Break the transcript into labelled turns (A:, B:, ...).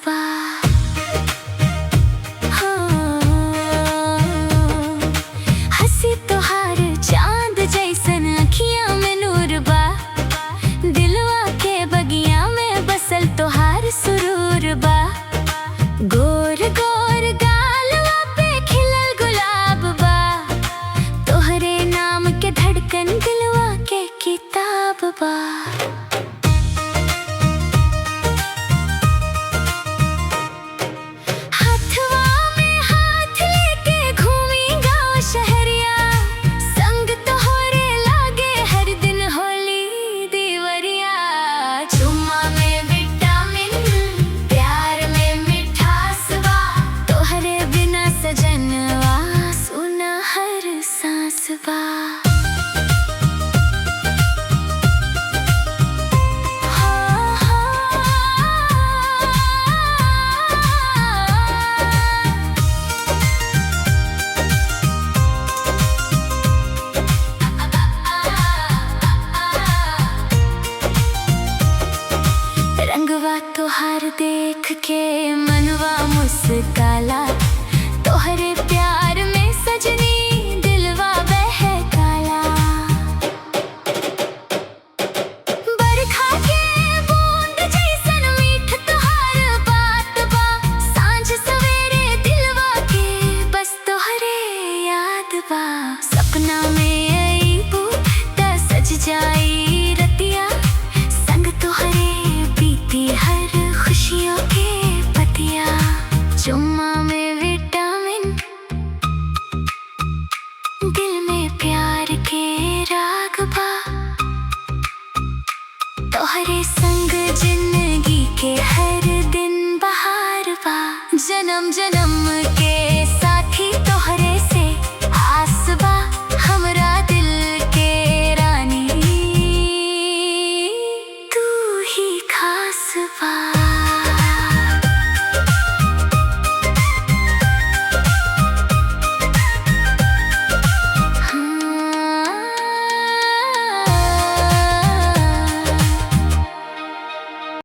A: बा। हंसी तोहार चांद जैसन अखियां में नूर बा। दिलवा के बगिया में बसल तोहार सुरूर बा। गोर गोर गालवा पे खिलल गुलाब बा। तोहरे नाम के धड़कन दिलवा के किताब बा। रंगवा तोहार देख के मनवा मुस्काला। तोहरे प्यार में सजनी दिलवा बहकाला। बरखा के बूंद जैसन मीठ तोहार बात बा। सांझ सवेरे दिलवा के बस तोहरे याद बा। सपना में अईबू त सज जाई रतिया। संग तोहरे बीती हर खुशियों के पतिया। चुम्मा में विटामिन दिल में प्यार के राग बा। तोहरे संग जिंदगी के हर दिन बहार बा। जन्म जन्म